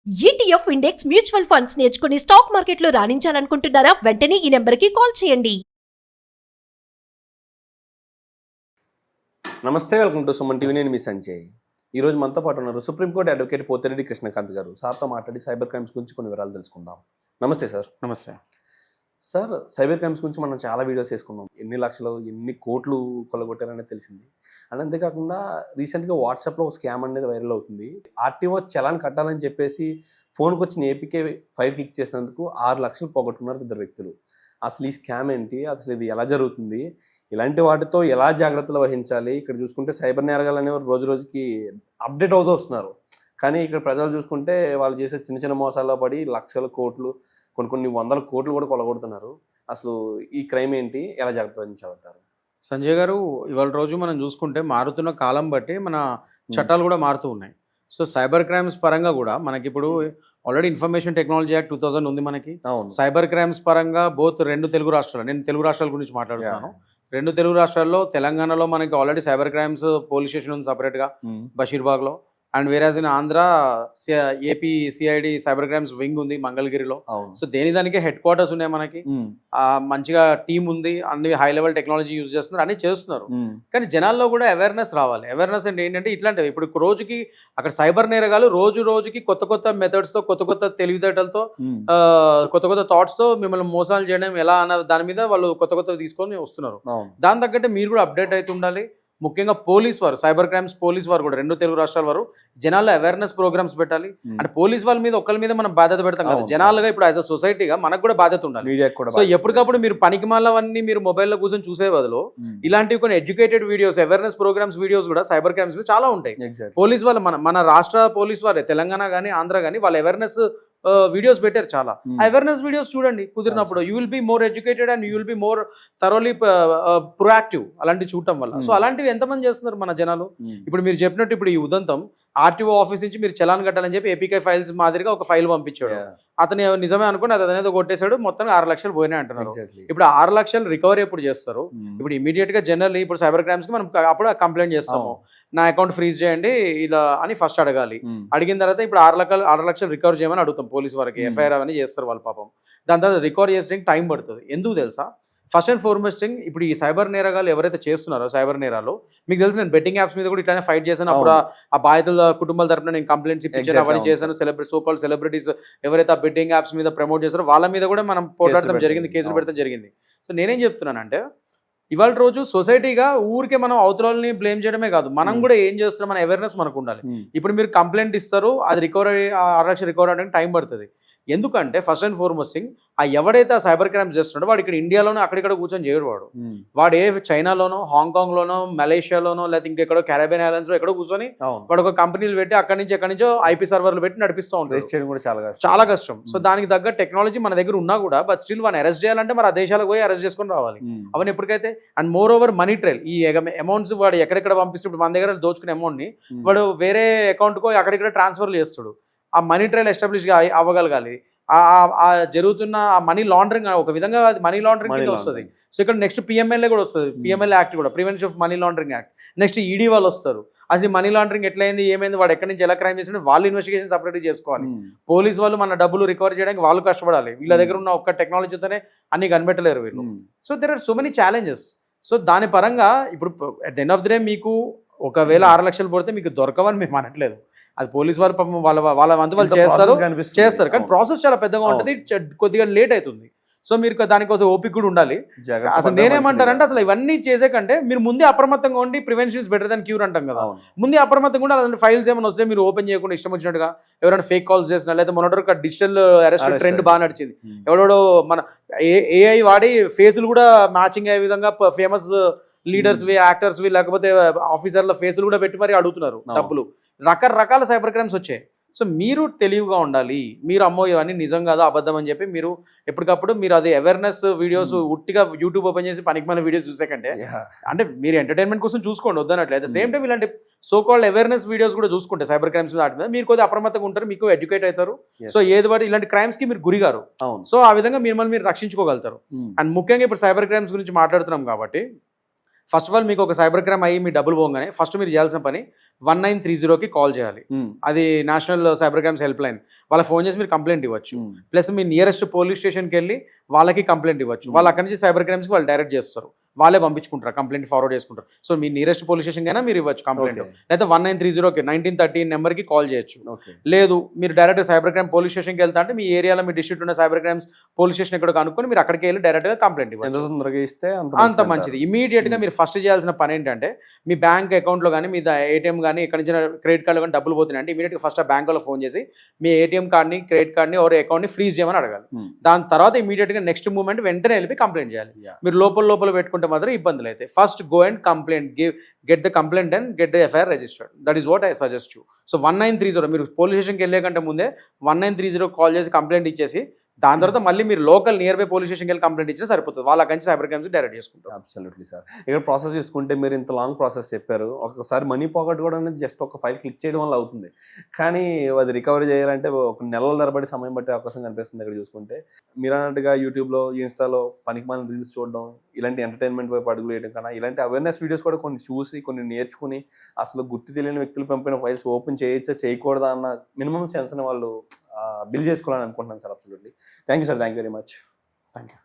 ETF index mutual funds నేర్చుకుని stock మార్కెట్లో రాణించాలనుకుంటున్నారా? వెంటనే ఈ నెంబర్కి కాల్ చేయండి. నమస్తే, వెల్కమ్ టు సుమన్ టీవీ. నేను మీ సంజయ్. ఈరోజు మనతో పాటు ఉన్నారు సుప్రీంకోర్టు అడ్వకేట్ పోతిరెడ్డి కృష్ణకాంత్ గారు. సార్తో మాట్లాడి సైబర్ క్రైమ్స్ గురించి కొన్ని వివరాలు తెలుసుకుందాం. నమస్తే సార్. నమస్తే సార్, సైబర్ క్రైమ్స్ గురించి మనం చాలా వీడియోస్ చేసుకున్నాం. ఎన్ని లక్షలు ఎన్ని కోట్లు కొల్లగొట్టారనేది తెలిసింది. అండ్ అంతేకాకుండా రీసెంట్గా వాట్సాప్లో ఒక స్కామ్ అనేది వైరల్ అవుతుంది. ఆర్టీఓ చలాన్ కట్టాలని చెప్పేసి ఫోన్కి వచ్చిన ఏపీకే ఫైల్ క్లిక్ చేసినందుకు 6 లక్షలు పోగొట్టుకున్నారు 2 వ్యక్తులు. అసలు ఈ స్కామ్ ఏంటి, అసలు ఇది ఎలా జరుగుతుంది, ఇలాంటి వాటితో ఎలా జాగ్రత్తలు వహించాలి? ఇక్కడ చూసుకుంటే సైబర్ నేరగాలు అనేవారు రోజు రోజుకి అప్డేట్ అవుతూ వస్తున్నారు. కానీ ఇక్కడ ప్రజలు చూసుకుంటే వాళ్ళు చేసే చిన్న చిన్న మోసాల్లో పడి లక్షల కోట్లు, కొన్ని వందల కోట్లు కూడా కొలగొడుతున్నారు. అసలు ఈ క్రైమ్ ఏంటి, ఎలా జాగ్రత్త వహించాలంటారు? సంజయ్ గారు, ఇవాళ రోజు మనం చూసుకుంటే మారుతున్న కాలం బట్టి మన చట్టాలు కూడా మారుతూ ఉన్నాయి. సో సైబర్ క్రైమ్స్ పరంగా కూడా మనకి ఇప్పుడు ఆల్రెడీ ఇన్ఫర్మేషన్ టెక్నాలజీ యాక్ట్ 2000 ఉంది మనకి. సైబర్ క్రైమ్స్ పరంగా బోత్ 2 తెలుగు రాష్ట్రాలు, నేను తెలుగు రాష్ట్రాల గురించి మాట్లాడుతున్నాను. 2 తెలుగు రాష్ట్రాల్లో, తెలంగాణలో మనకి already cyber crimes police station ఉంది సపరేట్గా బషీర్బాగ్లో. And whereas in Andhra AP CID cyber crimes wing ఉంది మంగళగిరిలో. సో దానికే హెడ్ క్వార్టర్స్ ఉన్నాయి మనకి. మంచిగా టీం ఉంది, అన్ని హై లెవెల్ టెక్నాలజీ యూజ్ చేస్తున్నారు, అన్ని చేస్తున్నారు. కానీ జనాల్లో కూడా అవేర్నెస్ రావాలి. అవేర్నెస్ అంటే ఏంటంటే ఇట్లాంటివి ఇప్పుడు రోజుకి అక్కడ సైబర్ నేరగాలు రోజుకి కొత్త కొత్త మెథడ్స్ తో, కొత్త కొత్త తెలివితేటలతో, కొత్త కొత్త థాట్స్ తో మిమ్మల్ని మోసాలు చేయడం ఎలా అన్న దాని మీద వాళ్ళు కొత్త తీసుకొని వస్తున్నారు. దాని తగ్గట్టే మీరు కూడా అప్డేట్ అవుతూ ఉండాలి. ముఖ్యంగా పోలీస్ వారు, సైబర్ క్రైమ్స్ పోలీస్ వారు కూడా 2 తెలుగు రాష్ట్రాల వారు జనాల్లో అవేర్నెస్ ప్రోగ్రామ్స్ పెట్టాలి. అంటే పోలీస్ వాళ్ళ మీద ఒకరి మీద మనం బాధ్యత పెడతాం కదా, జనాలుగా ఇప్పుడు యాజ్ అ సొసైటీగా మనకు కూడా బాధ్యత ఉండాలి. సో ఎప్పటికప్పుడు మీరు పనికిమాలవన్నీ మీరు మొబైల్లో కూర్చొని చూసే బదులు ఇలాంటివి కొన్ని educated videos, awareness programmes videos కూడా సైబర్ క్రైమ్స్ చాలా ఉంటాయి. పోలీస్ వాళ్ళు మన రాష్ట్ర పోలీస్ వారే, తెలంగాణ కానీ ఆంధ్ర కానీ, వాళ్ళ అవేర్నెస్ వీడియోస్ పెట్టారు చాలా. అవేర్నెస్ వీడియోస్ చూడండి కుదిరినప్పుడు. You will be more educated and you will be more thoroughly proactive అలాంటివి చూడటం వల్ల. సో అలాంటివి ఎంతమంది చేస్తున్నారు మన జనాలు? ఇప్పుడు మీరు చెప్పినట్టు ఇప్పుడు ఈ ఉదంతం ఆర్టీఓ ఆఫీస్ నుంచి మీరు చలాన్ కట్టాలని చెప్పి ఏపీకే ఫైల్స్ మాదిరిగా ఒక ఫైల్ పంపించాడు. అతను నిజమే అనుకుని అతనేదో కొట్టేశాడు, మొత్తం 6 లక్షలు పోయినాయి అంటున్నారు. ఇప్పుడు 6 లక్షలు రికవరీ ఎప్పుడు చేస్తారు? ఇప్పుడు ఇమీడియట్ గా జనరల్లీ ఇప్పుడు సైబర్ క్రైమ్స్ కి మనం అప్పుడు కంప్లైంట్ చేస్తాము, నా అకౌంట్ ఫ్రీజ్ చేయండి ఇలా అని ఫస్ట్ అడగాలి. అడిగిన తర్వాత ఇప్పుడు 6 లక్షలు రికవర్ చేయమని అడుగుతాం పోలీస్ వారికి. ఎఫ్ఐఆర్ అవన్నీ చేస్తారు వాళ్ళు పాపం. దాని తర్వాత రికవర్ చేసడానికి టైం పడుతుంది. ఎందుకు తెలుసా? ఫస్ట్ అండ్ ఫార్మోస్ట్ థింగ్, ఇప్పుడు ఈ సైబర్ నేరగాలు ఎవరైతే చేస్తున్నారో సైబర్ నేరాలు, మీకు తెలుసు నేను బెట్టింగ్ యాప్స్ మీద కూడా ఇట్లానే ఫైట్ చేశాను. అప్పుడు ఆ బాధితుల కుటుంబాల తరపున నేను కంప్లైంట్స్ ఇప్పించాను, అవన్నీ చేశాను. సో కాల్డ్ సెలబ్రిటీస్ ఎవరైతే ఆ బెట్టింగ్ యాప్స్ మీద ప్రమోట్ చేస్తారో వాళ్ళ మీద కూడా మనం పోరాడటం జరిగింది, కేసులు పెడతాం జరిగింది. సో నేనేం చెప్తున్నానంటే ఇవాళ రోజు సొసైటీగా ఊరికే మనం అవతలని బ్లేమ్ చేయడమే కాదు, మనం కూడా ఏం చేస్తున్నాం మన అవేర్నెస్ మనకు ఉండాలి. ఇప్పుడు మీరు కంప్లైంట్ ఇస్తారు, అది రికవరీ 6 లక్షలు రికవరీ అవడానికి టైం పడుతుంది. ఎందుకంటే ఫస్ట్ అండ్ ఫార్మోస్ట్ థింగ్, ఆ ఎవడైతే ఆ సైబర్ క్రైమ్స్ చేస్తున్నాడో వాడు ఇక్కడ ఇండియాలోనో అక్కడిక్కడ కూర్చొని చేయడు. వాడు ఏ చైనాలోనో, హాంకాంగ్లోనో, మలేషియాలోనో, లేకపోతే ఇంకెక్కడో కెరేబియన్ ఐలాండ్స్ లో ఎక్కడో కూర్చొని వాడు ఒక కంపెనీలు పెట్టి అక్కడి నుంచో ఐపీ సర్వర్లు పెట్టి నడిపిస్తూ ఉంటాడు. చాలా కష్టం. సో దానికి తగ్గ టెక్నాలజీ మన దగ్గర ఉన్నా కూడా బట్ స్టిల్ వాడిని అరెస్ట్ చేయాలంటే మరి ఆ దేశాలకు పోయి అరెస్ట్ చేసుకొని రావాలి. అవన్నీ ఎప్పటికైతే. And moreover money trail, ఈ అమౌంట్స్ వాడు ఎక్కడెక్కడ పంపిస్తే మన దగ్గర దోచుకునే అమౌంట్ ని వాడు వేరే అకౌంట్కో అక్కడిక్కడ ట్రాన్స్ఫర్లు చేస్తాడు. ఆ మనీ ట్రైల్ ఎస్టాబ్లిష్ అవ్వగలగాలి. ఆ జరుగుతున్న ఆ మనీ లాండరింగ్ ఒక విధంగా అది మనీ లాండరింగ్ కింద వస్తుంది. సో ఇక్కడ నెక్స్ట్ పిఎంఎల్ఏ కూడా వస్తుంది, పిఎంఎల్ఏ యాక్ట్ కూడా, prevention of money laundering act. Next ED వాళ్ళు వస్తారు. అసలు మనీ లాండరింగ్ ఎట్లయింది, ఏమైంది, వాడు ఎక్కడి నుంచి ఎలా క్రైమ్ చేసిన వాళ్ళు ఇన్వెస్టిగేషన్ సపరేట్ చేసుకోవాలి. పోలీస్ వాళ్ళు మన డబ్బులు రికవర్ చేయడానికి వాళ్ళు కష్టపడాలి. వీళ్ళ దగ్గర ఉన్న ఒక్క టెక్నాలజీతోనే అన్ని కనిపెట్టలేరు వీళ్ళు. So there are so many challenges. So దాని పరంగా ఇప్పుడు at the end of the day మీకు ఒకవేళ 6 లక్షలు పడితే మీకు దొరకవని మేము అనట్లేదు. అది పోలీస్ వారు పాపం వాళ్ళ వంతు వాళ్ళు చేస్తారు. కానీ ప్రాసెస్ చాలా పెద్దగా ఉంటుంది, కొద్దిగా లేట్ అవుతుంది. సో మీరు దానికోసం ఓపిక కూడా ఉండాలి. అసలు నేనేమంటానంటే అసలు ఇవన్నీ చేసే కంటే మీరు ముందే అప్రమత్తంగా ఉండి, prevention is better than cure అంటాం కదా. ముందే అప్రమత్తంగా ఉండి అలాంటి ఫైల్స్ ఏమైనా వస్తే మీరు ఓపెన్ చేయకుండా ఇష్టం వచ్చినట్టుగా ఎవరైనా ఫేక్ కాల్స్ చేసినా, లేదా మొన్నటి డిజిటల్ అరెస్ట్ ట్రెండ్ బాగా నడిచింది. ఎవడో మన ఏఐ వాడి ఫేసులు కూడా మ్యాచింగ్ అయ్యే విధంగా ఫేమస్ లీడర్స్ యాక్టర్స్ లేకపోతే ఆఫీసర్ల ఫేసులు కూడా పెట్టి మరి అడుగుతున్నారు డబ్బులు. రకరకాల సైబర్ క్రైమ్స్ వచ్చాయి. సో మీరు తెలివిగా ఉండాలి. మీరు అమ్మో ఇవన్నీ నిజం కాదు, అబద్ధం అని చెప్పి మీరు ఎప్పటికప్పుడు మీరు అది అవేర్నెస్ వీడియోస్ ఉట్టిగా యూట్యూబ్ ఓపెన్ చేసి పనికిమాలిన వీడియోస్ చూసే కంటే, అంటే మీరు ఎంటర్టైన్మెంట్ కోసం చూసుకోండి వద్దనట్లే. అట్ ద సేమ్ టైం ఇలాంటి సో కాల్డ్ అవేర్నెస్ వీడియోస్ కూడా చూసుకుంటే సైబర్ క్రైమ్స్ మీద మీరు కొద్దిగా అప్రమత్తంగా ఉంటారు, మీకు ఎడ్యుకేట్ అవుతారు. సో ఏది వాటి ఇలాంటి క్రైమ్స్ కి మీరు గురిగారు. సో ఆ విధంగా మిమ్మల్ని మీరు రక్షించుకోగలుగుతారు. అండ్ ముఖ్యంగా ఇప్పుడు సైబర్ క్రైమ్స్ గురించి మాట్లాడుతున్నాం కాబట్టి ఫస్ట్ ఆఫ్ ఆల్ మీకు ఒక సైబర్ క్రైమ్ అయ్యి మీ డబ్బులు పోగానే ఫస్ట్ మీరు చేయాల్సిన పని 1930కి కాల్ చేయాలి. అది national cyber crimes help line. వాళ్ళకి ఫోన్ చేసి మీరు కంప్లైంట్ ఇవ్వచ్చు. ప్లస్ మీ నియరెస్ట్ పోలీస్ స్టేషన్కి వెళ్ళి వాళ్ళకి కంప్లైంట్ ఇవ్వచ్చు. వాళ్ళు అక్కడి నుంచి సైబర్ క్రైమ్స్కి వాళ్ళు డైరెక్ట్ చేస్తారు, వాళ్ళే పంపించుకుంటారు, కంప్లైంట్ ఫార్వర్డ్ చేసుకుంటారు. సో మీ నియరెస్ట్ పోలీస్ స్టేషన్ అయినా మీరు ఇవ్వచ్చు కంప్లైంట్. లేదా 1930కి 1930 నెంబర్కి కాల్ చేయొచ్చు. లేదు మీరు డైరెక్ట్ సైబర్ క్రైమ్ పోలీస్ స్టేషన్కి వెళ్తా అంటే మీ ఏరియాలో మీ డిస్ట్రిక్ట్ ఉన్న సైబర్ క్రైమ్స్ పోలీస్ స్టేషన్ ఎక్కడ కనుక్కొని మీరు అక్కడికి వెళ్ళి డైరెక్ట్గా కంప్లైంట్ ఇవ్వచ్చు. తొందరగా ఇస్తే అంత మంచిది. ఇమీడియట్గా మీరు ఫస్ట్ చేయాల్సిన పని ఏంటంటే మీ బ్యాంక్ అకౌంట్లో కానీ మీ ఏటీఎం కానీ ఎక్కడి నుంచి క్రెడిట్ కార్డులో కానీ డబ్బులు పోతున్నాయి అంటే ఇమీడియట్గా ఫస్ట్ ఆ బ్యాంకులో ఫోన్ చేసి మీ ఏటీఎం కార్డ్ని క్రెడిట్ కార్డ్ని ఒక అకౌంట్ని ఫ్రీజ్ చేయమని అడగాలి. దాని తర్వాత ఇమీడియట్గా నెక్స్ట్ మూమెంట్ వెంటనే వెళ్ళి కంప్లైంట్ చేయాలి. మీరు లోపల పెట్టుకుంటే మాత్రం ఇబ్బందులు అయితే first go and complaint, get the complaint and get the FIR registered. That is what I suggest you. So 1930 మీరు పోలీస్ స్టేషన్కి వెళ్ళే కంటే ముందే 1930 కాల్ చేసి కంప్లైంట్ ఇచ్చేసి దాని తర్వాత మళ్ళీ మీరు లోకల్ నియర్ బై పోలీస్ స్టేషన్కి వెళ్ళి కంప్లైంట్ ఇచ్చినా సరిపోతుంది. వాళ్ళ కంచి సైబర్ క్రైమ్స్ డైరెక్ట్ చేసుకుంటారు. Absolutely sir. ఇక్కడ ప్రాసెస్ చూసుకుంటే మీరు ఇంత లాంగ్ ప్రాసెస్ చెప్పారు. ఒకసారి మనీ పాకెట్ కూడా అనేది జస్ట్ ఒక ఫైల్ క్లిక్ చేయడం వల్ల అవుతుంది, కానీ అది రికవరీ చేయాలంటే ఒక నెలల తరబడి సమయం పట్టే అవకాశం కనిపిస్తుంది. ఇక్కడ చూసుకుంటే మీరు అన్నట్టుగా యూట్యూబ్లో ఇన్స్టాలో పనికిమాలిన రీల్స్ చూడడం, ఇలాంటి ఎంటర్టైన్మెంట్ వైపు అడుగులు వేయడం కన్నా ఇలాంటి అవేర్నెస్ వీడియోస్ కూడా కొన్ని చూసి కొన్ని నేర్చుకుని అసలు గుర్తు తెలియని వ్యక్తులు పంపిన ఫైల్స్ ఓపెన్ చేయొచ్చా చేయకూడదా అన్న మినిమం సెన్స్ని వాళ్ళు బిల్ చేసుకోవాలని అనుకుంటున్నాను sir. Absolutely. Thank you sir. Thank you very much. Thank you.